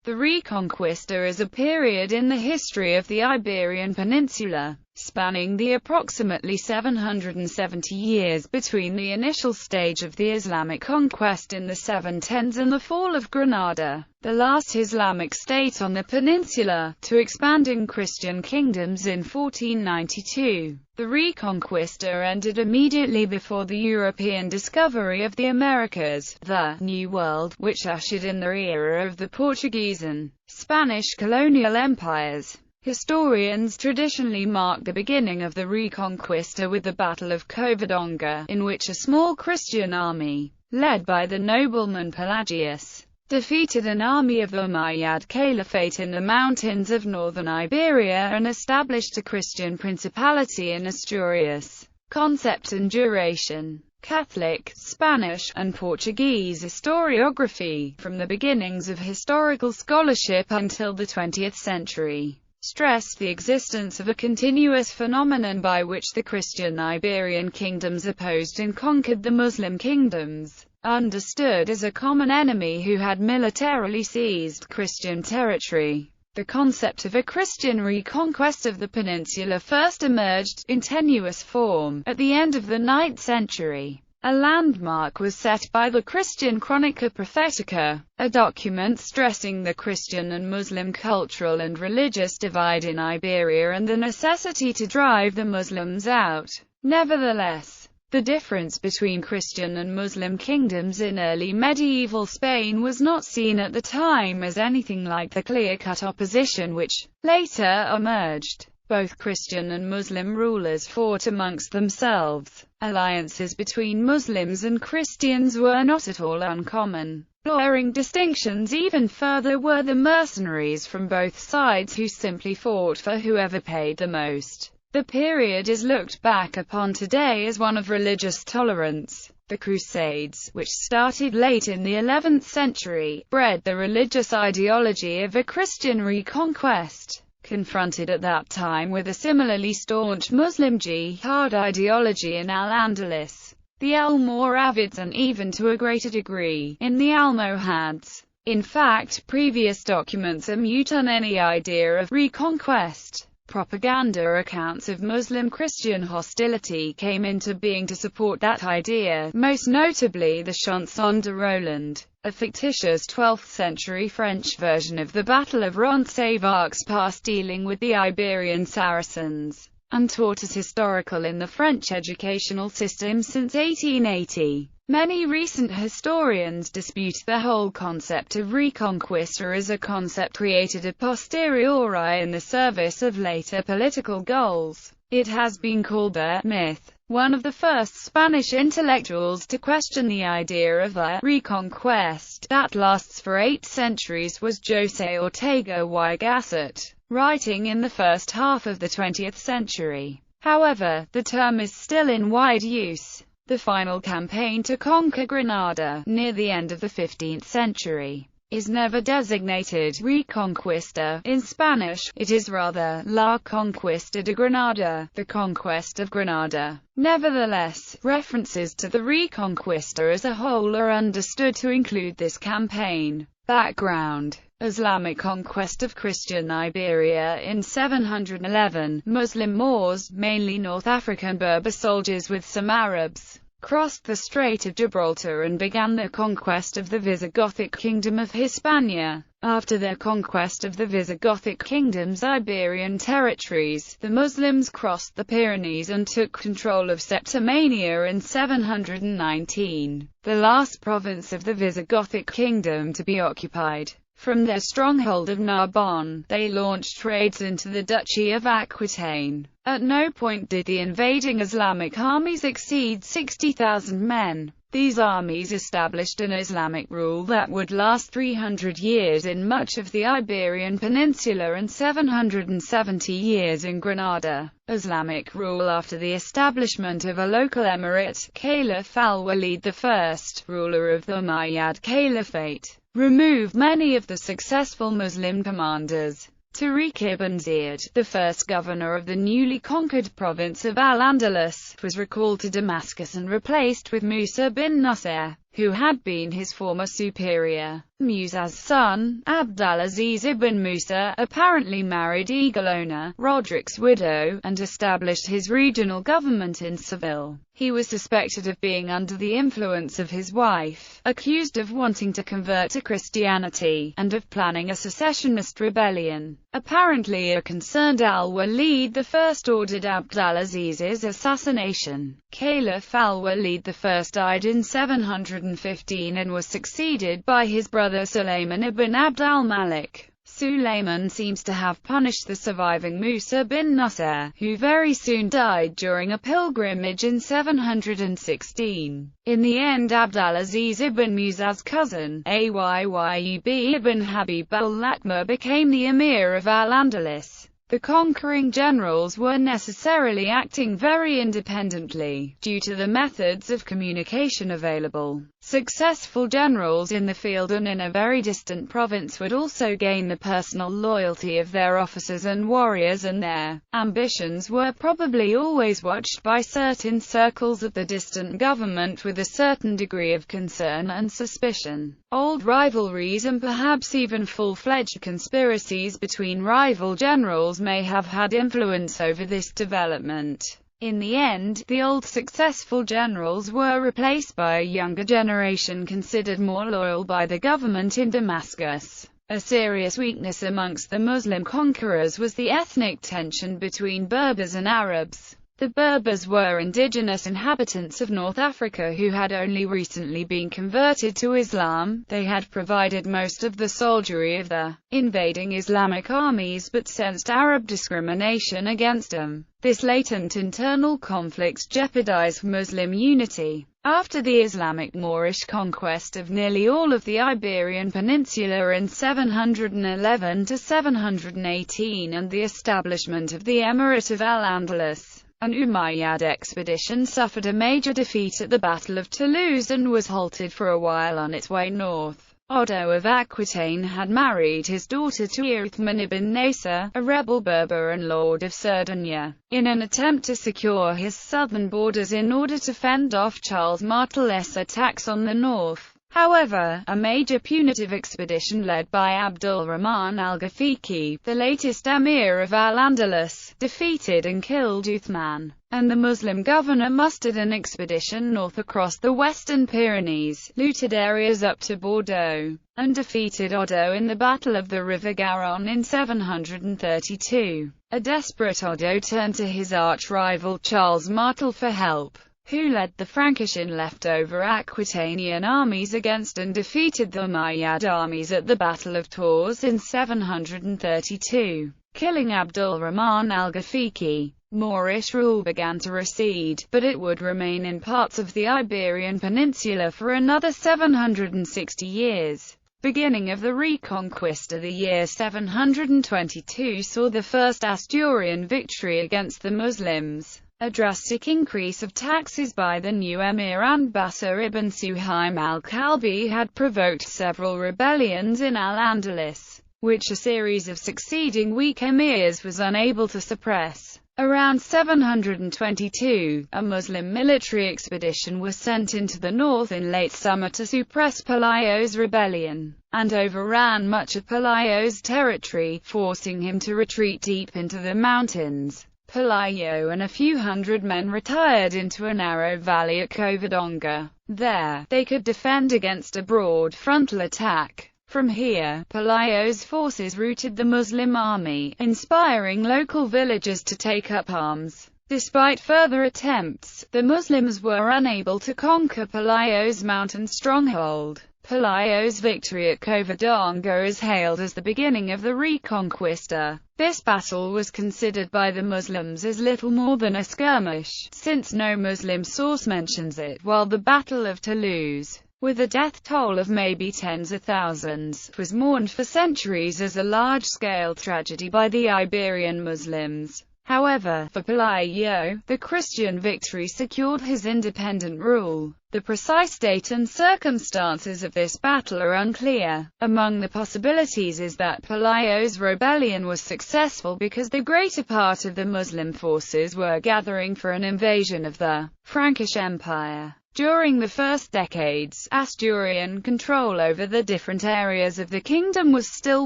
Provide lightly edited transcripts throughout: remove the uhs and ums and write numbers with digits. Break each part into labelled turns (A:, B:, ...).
A: The Reconquista is a period in the history of the Iberian Peninsula, spanning the approximately 770 years between the initial stage of the Islamic conquest in the 710s and the fall of Granada, the last Islamic state on the peninsula, to expanding Christian kingdoms in 1492. The Reconquista ended immediately before the European discovery of the Americas, the New World, which ushered in the era of the Portuguese and Spanish colonial empires. Historians traditionally mark the beginning of the Reconquista with the Battle of Covadonga, in which a small Christian army, led by the nobleman Pelagius, defeated an army of the Umayyad Caliphate in the mountains of northern Iberia and established a Christian principality in Asturias. Concept and duration. Catholic, Spanish, and Portuguese historiography, from the beginnings of historical scholarship until the 20th century, stressed the existence of a continuous phenomenon by which the Christian Iberian kingdoms opposed and conquered the Muslim kingdoms, understood as a common enemy who had militarily seized Christian territory. The concept of a Christian reconquest of the peninsula first emerged, in tenuous form, at the end of the 9th century. A landmark was set by the Christian Chronica Prophetica, a document stressing the Christian and Muslim cultural and religious divide in Iberia and the necessity to drive the Muslims out. Nevertheless, the difference between Christian and Muslim kingdoms in early medieval Spain was not seen at the time as anything like the clear-cut opposition which later emerged. Both Christian and Muslim rulers fought amongst themselves. Alliances between Muslims and Christians were not at all uncommon. Blurring distinctions even further were the mercenaries from both sides who simply fought for whoever paid the most. The period is looked back upon today as one of religious tolerance. The Crusades, which started late in the 11th century, bred the religious ideology of a Christian reconquest. Confronted at that time with a similarly staunch Muslim jihad ideology in Al-Andalus, the Almoravids, and even to a greater degree, in the Almohads. In fact, previous documents are mute on any idea of reconquest. Propaganda accounts of Muslim-Christian hostility came into being to support that idea, most notably the Chanson de Roland, a fictitious 12th-century French version of the Battle of Roncesvalles dealing with the Iberian Saracens, and taught as historical in the French educational system since 1880. Many recent historians dispute the whole concept of Reconquista as a concept created a posteriori in the service of later political goals. It has been called a myth. One of the first Spanish intellectuals to question the idea of a reconquest that lasts for 8 centuries was José Ortega y Gasset, writing in the first half of the 20th century. However, the term is still in wide use. The final campaign to conquer Granada, near the end of the 15th century, is never designated Reconquista. In Spanish, it is rather La Conquista de Granada, the conquest of Granada. Nevertheless, references to the Reconquista as a whole are understood to include this campaign. Background: Islamic conquest of Christian Iberia in 711, Muslim Moors, mainly North African Berber soldiers with some Arabs, crossed the Strait of Gibraltar and began the conquest of the Visigothic Kingdom of Hispania. After their conquest of the Visigothic Kingdom's Iberian territories, the Muslims crossed the Pyrenees and took control of Septimania in 719, the last province of the Visigothic Kingdom to be occupied. From their stronghold of Narbonne, they launched raids into the Duchy of Aquitaine. At no point did the invading Islamic armies exceed 60,000 men. These armies established an Islamic rule that would last 300 years in much of the Iberian Peninsula and 770 years in Granada. Islamic rule after the establishment of a local emirate, Caliph al-Walid I, ruler of the Umayyad Caliphate, removed many of the successful Muslim commanders. Tariq ibn Ziyad, the first governor of the newly conquered province of Al-Andalus, was recalled to Damascus and replaced with Musa bin Nasser. who had been his former superior. Musa's son, Abdulaziz ibn Musa, apparently married Egelona, Roderick's widow, and established his regional government in Seville. He was suspected of being under the influence of his wife, accused of wanting to convert to Christianity, and of planning a secessionist rebellion. Apparently a concerned al-Walid I ordered Abdulaziz's assassination. Caliph al-Walid I died in 715 and was succeeded by his brother Sulayman ibn Abd al-Malik. Sulayman seems to have punished the surviving Musa bin Nasser, who very soon died during a pilgrimage in 716. In the end, Abdulaziz ibn Musa's cousin, Ayyub ibn Habib al-Lakma, became the emir of Al-Andalus. The conquering generals were necessarily acting very independently, due to the methods of communication available. Successful generals in the field and in a very distant province would also gain the personal loyalty of their officers and warriors, and their ambitions were probably always watched by certain circles of the distant government with a certain degree of concern and suspicion. Old rivalries and perhaps even full-fledged conspiracies between rival generals may have had influence over this development. In the end, the old successful generals were replaced by a younger generation considered more loyal by the government in Damascus. A serious weakness amongst the Muslim conquerors was the ethnic tension between Berbers and Arabs. The Berbers were indigenous inhabitants of North Africa who had only recently been converted to Islam. They had provided most of the soldiery of the invading Islamic armies but sensed Arab discrimination against them. This latent internal conflict jeopardized Muslim unity. After the Islamic Moorish conquest of nearly all of the Iberian Peninsula in 711 to 718 and the establishment of the Emirate of Al-Andalus, an Umayyad expedition suffered a major defeat at the Battle of Toulouse and was halted for a while on its way north. Otto of Aquitaine had married his daughter to Uthman ibn Nasser, a rebel Berber and Lord of Sardinia, in an attempt to secure his southern borders in order to fend off Charles Martel's attacks on the north. However, a major punitive expedition led by Abdul Rahman al-Ghafiqi, the latest emir of Al-Andalus, defeated and killed Uthman, and the Muslim governor mustered an expedition north across the western Pyrenees, looted areas up to Bordeaux, and defeated Otto in the Battle of the River Garonne in 732. A desperate Otto turned to his arch-rival Charles Martel for help, who led the Frankish and leftover Aquitanian armies against and defeated the Umayyad armies at the Battle of Tours in 732, killing Abdul Rahman al-Ghafiqi. Moorish rule began to recede, but it would remain in parts of the Iberian Peninsula for another 760 years. Beginning of the Reconquista, the year 722 saw the first Asturian victory against the Muslims. A drastic increase of taxes by the new emir Anbasar ibn Suhaim al-Kalbi had provoked several rebellions in Al-Andalus, which a series of succeeding weak emirs was unable to suppress. Around 722, a Muslim military expedition was sent into the north in late summer to suppress Pelayo's rebellion, and overran much of Pelayo's territory, forcing him to retreat deep into the mountains. Pelayo and a few hundred men retired into a narrow valley at Covadonga. There, they could defend against a broad frontal attack. From here, Pelayo's forces routed the Muslim army, inspiring local villagers to take up arms. Despite further attempts, the Muslims were unable to conquer Pelayo's mountain stronghold. Pelayo's victory at Covadonga is hailed as the beginning of the Reconquista. This battle was considered by the Muslims as little more than a skirmish, since no Muslim source mentions it, while the Battle of Toulouse, with a death toll of maybe tens of thousands, was mourned for centuries as a large-scale tragedy by the Iberian Muslims. However, for Pelayo, the Christian victory secured his independent rule. The precise date and circumstances of this battle are unclear. Among the possibilities is that Pelayo's rebellion was successful because the greater part of the Muslim forces were gathering for an invasion of the Frankish Empire. During the first decades, Asturian control over the different areas of the kingdom was still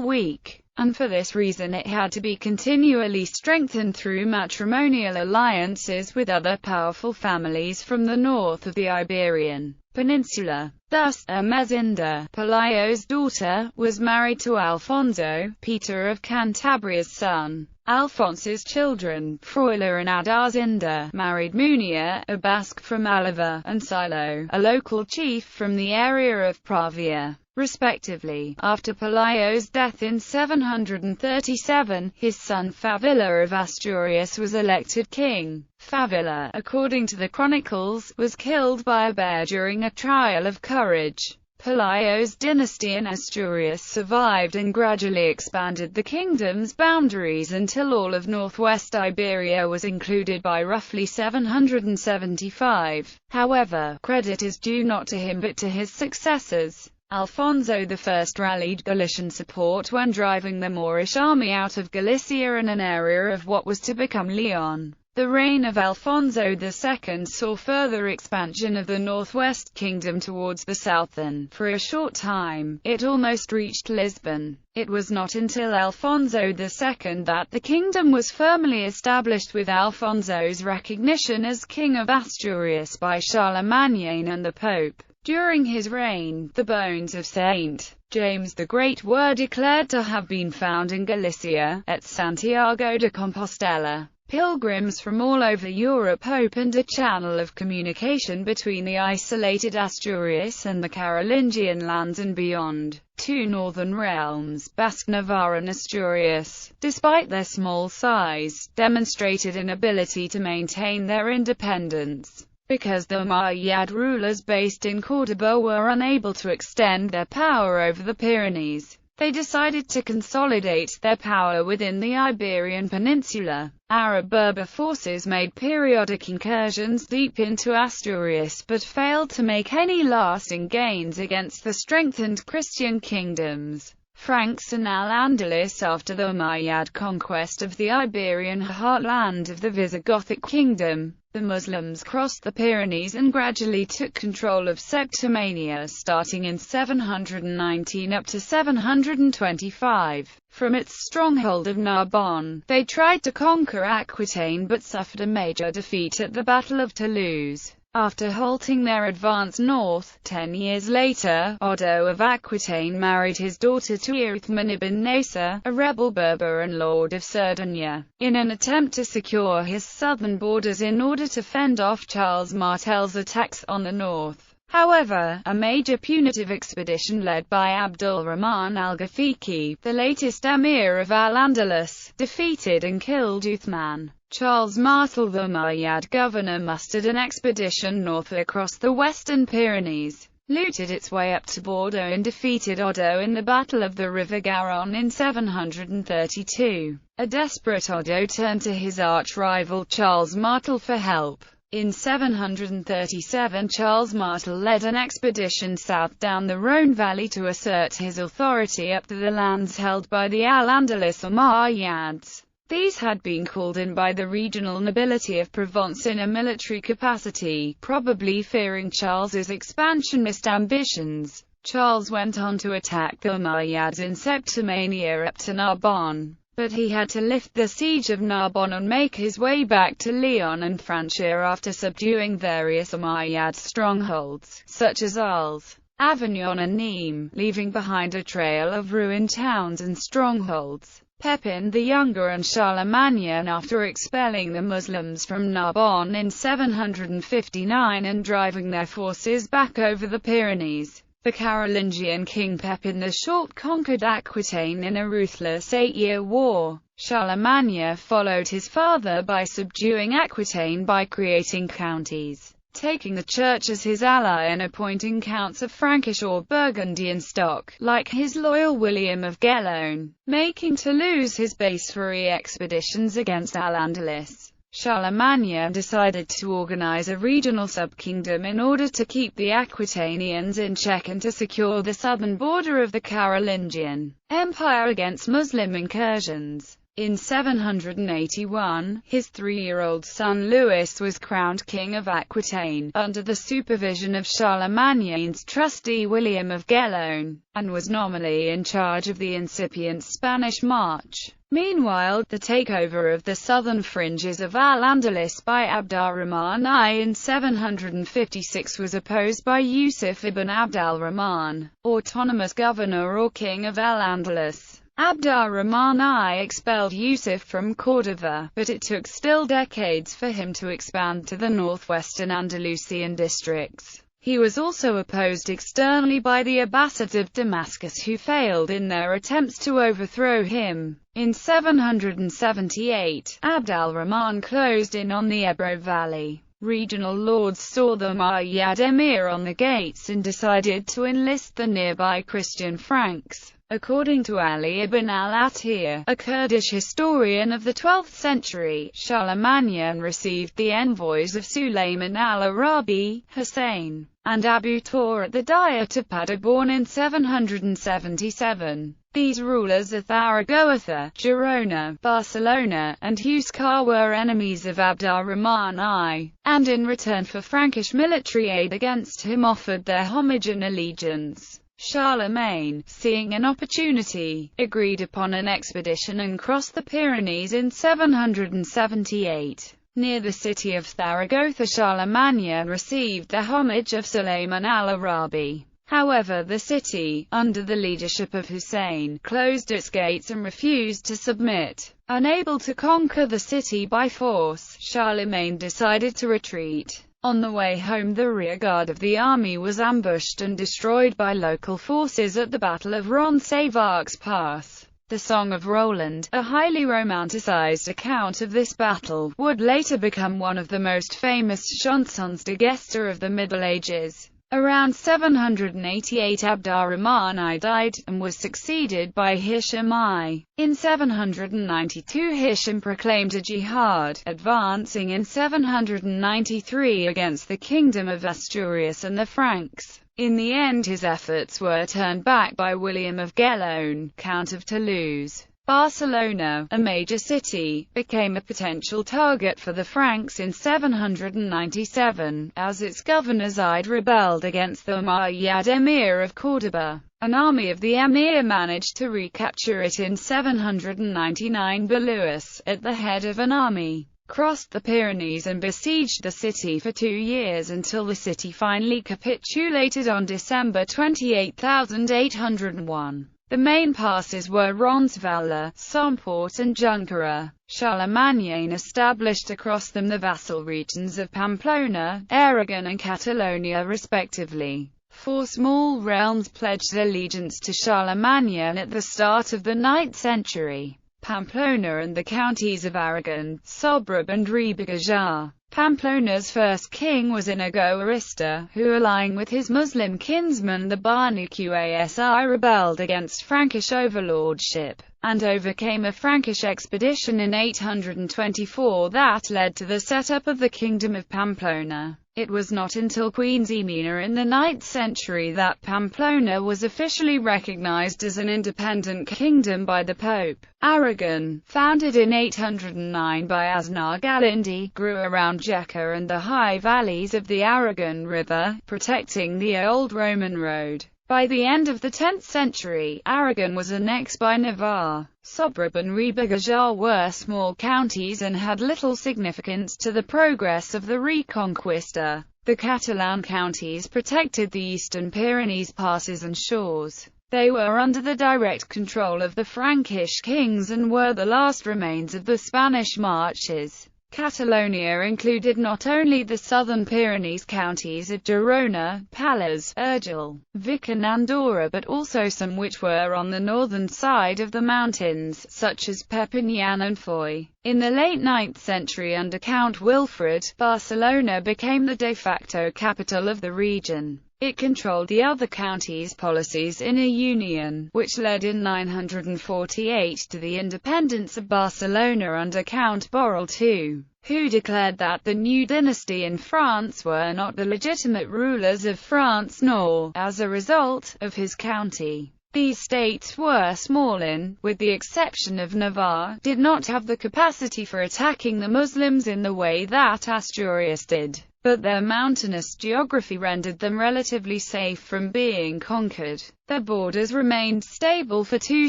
A: weak, and for this reason it had to be continually strengthened through matrimonial alliances with other powerful families from the north of the Iberian Peninsula. Thus, Ermesinda, Pelayo's daughter, was married to Alfonso, Peter of Cantabria's son. Alphonse's children, Froila and Adarzinda, married Munia, a Basque from Alava, and Silo, a local chief from the area of Pravia, respectively. After Pelayo's death in 737, his son Favilla of Asturias was elected king. Favilla, according to the chronicles, was killed by a bear during a trial of courage. Pelayo's dynasty in Asturias survived and gradually expanded the kingdom's boundaries until all of northwest Iberia was included by roughly 775. However, credit is due not to him but to his successors. Alfonso I rallied Galician support when driving the Moorish army out of Galicia and an area of what was to become Leon. The reign of Alfonso II saw further expansion of the northwest kingdom towards the south and, for a short time, it almost reached Lisbon. It was not until Alfonso II that the kingdom was firmly established with Alfonso's recognition as King of Asturias by Charlemagne and the Pope. During his reign, the bones of Saint James the Great were declared to have been found in Galicia, at Santiago de Compostela. Pilgrims from all over Europe opened a channel of communication between the isolated Asturias and the Carolingian lands and beyond. Two northern realms, Basque Navarre and Asturias, despite their small size, demonstrated an ability to maintain their independence. Because the Umayyad rulers based in Córdoba were unable to extend their power over the Pyrenees, they decided to consolidate their power within the Iberian Peninsula. Arab Berber forces made periodic incursions deep into Asturias but failed to make any lasting gains against the strengthened Christian kingdoms, Franks and Al-Andalus. After the Umayyad conquest of the Iberian heartland of the Visigothic kingdom, the Muslims crossed the Pyrenees and gradually took control of Septimania starting in 719 up to 725. From its stronghold of Narbonne, they tried to conquer Aquitaine but suffered a major defeat at the Battle of Toulouse. After halting their advance north, 10 years later, Odo of Aquitaine married his daughter to Uthman ibn Nasser, a rebel Berber and lord of Sardinia, in an attempt to secure his southern borders in order to fend off Charles Martel's attacks on the north. However, a major punitive expedition led by Abdul Rahman al-Ghafiqi, the latest emir of Al-Andalus, defeated and killed Uthman. Charles Martel, the Umayyad governor, mustered an expedition north across the western Pyrenees, looted its way up to Bordeaux and defeated Odo in the Battle of the River Garonne in 732. A desperate Odo turned to his arch-rival Charles Martel for help. In 737 Charles Martel led an expedition south down the Rhône valley to assert his authority up to the lands held by the Al-Andalus Umayyads. These had been called in by the regional nobility of Provence in a military capacity, probably fearing Charles's expansionist ambitions. Charles went on to attack the Umayyads in Septimania up to Narbonne, but he had to lift the siege of Narbonne and make his way back to Lyon and Francia after subduing various Umayyad strongholds, such as Arles, Avignon and Nîmes, leaving behind a trail of ruined towns and strongholds. Pepin the Younger and Charlemagne, after expelling the Muslims from Narbonne in 759 and driving their forces back over the Pyrenees, the Carolingian king Pepin the Short conquered Aquitaine in a ruthless 8-year war. Charlemagne followed his father by subduing Aquitaine by creating counties, taking the church as his ally and appointing counts of Frankish or Burgundian stock, like his loyal William of Gellone, making Toulouse his base for expeditions against Al-Andalus. Charlemagne decided to organize a regional sub-kingdom in order to keep the Aquitanians in check and to secure the southern border of the Carolingian Empire against Muslim incursions. In 781, his 3-year-old son Louis was crowned King of Aquitaine, under the supervision of Charlemagne's trustee William of Gellone, and was nominally in charge of the incipient Spanish March. Meanwhile, the takeover of the southern fringes of Al-Andalus by Abd al-Rahman I in 756 was opposed by Yusuf ibn Abd al-Rahman, autonomous governor or king of Al-Andalus. Abd al-Rahman I expelled Yusuf from Cordova, but it took still decades for him to expand to the northwestern Andalusian districts. He was also opposed externally by the Abbasids of Damascus, who failed in their attempts to overthrow him. In 778, Abd al-Rahman closed in on the Ebro Valley. Regional lords saw the Umayyad emir on the gates and decided to enlist the nearby Christian Franks. According to Ali ibn al-Atiyah, a Kurdish historian of the 12th century, Charlemagne received the envoys of Sulayman al-Arabi, Hussein, and Abu Tor at the Diet of Paderborn in 777. These rulers of Zaragoza, Girona, Barcelona, and Huesca were enemies of Abd al-Rahman I, and in return for Frankish military aid against him offered their homage and allegiance. Charlemagne, seeing an opportunity, agreed upon an expedition and crossed the Pyrenees in 778. Near the city of Zaragoza, Charlemagne received the homage of Sulayman al-Arabi. However, the city, under the leadership of Hussein, closed its gates and refused to submit. Unable to conquer the city by force, Charlemagne decided to retreat. On the way home, the rearguard of the army was ambushed and destroyed by local forces at the Battle of Roncesvalles Pass. The Song of Roland, a highly romanticized account of this battle, would later become one of the most famous chansons de gesta of the Middle Ages. Around 788 Abd al-Rahman I died, and was succeeded by Hisham I. In 792 Hisham proclaimed a jihad, advancing in 793 against the Kingdom of Asturias and the Franks. In the end his efforts were turned back by William of Gellone, Count of Toulouse. Barcelona, a major city, became a potential target for the Franks in 797, as its governor Zayd rebelled against the Umayyad emir of Córdoba. An army of the emir managed to recapture it in 799, but Louis, at the head of an army, crossed the Pyrenees and besieged the city for 2 years until the city finally capitulated on December 28, 801. The main passes were Roncesvalles, Somport and Junquera. Charlemagne established across them the vassal regions of Pamplona, Aragon and Catalonia respectively. 4 small realms pledged allegiance to Charlemagne at the start of the 9th century. Pamplona and the counties of Aragon, Sobrarbe and Ribatejo. Pamplona's first king was Inigo Arista, who, allying with his Muslim kinsman the Banu Qasi, rebelled against Frankish overlordship, and overcame a Frankish expedition in 824 that led to the setup of the Kingdom of Pamplona. It was not until Queen Ximena in the 9th century that Pamplona was officially recognized as an independent kingdom by the Pope. Aragon, founded in 809 by Aznar Galindi, grew around Jaca and the high valleys of the Aragon River, protecting the old Roman road. By the end of the 10th century, Aragon was annexed by Navarre. Sobrarbe and Ribatejo were small counties and had little significance to the progress of the Reconquista. The Catalan Counties protected the eastern Pyrenees passes and shores. They were under the direct control of the Frankish kings and were the last remains of the Spanish marches. Catalonia included not only the southern Pyrenees counties of Girona, Pallars, Urgell, Vic and Andorra, but also some which were on the northern side of the mountains, such as Perpignan and Foix. In the late 9th century under Count Wilfrid, Barcelona became the de facto capital of the region. It controlled the other counties' policies in a union, which led in 948 to the independence of Barcelona under Count Borrell II, who declared that the new dynasty in France were not the legitimate rulers of France nor, as a result, of his county. These states were small and, with the exception of Navarre, did not have the capacity for attacking the Muslims in the way that Asturias did, but their mountainous geography rendered them relatively safe from being conquered. Their borders remained stable for 2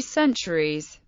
A: centuries.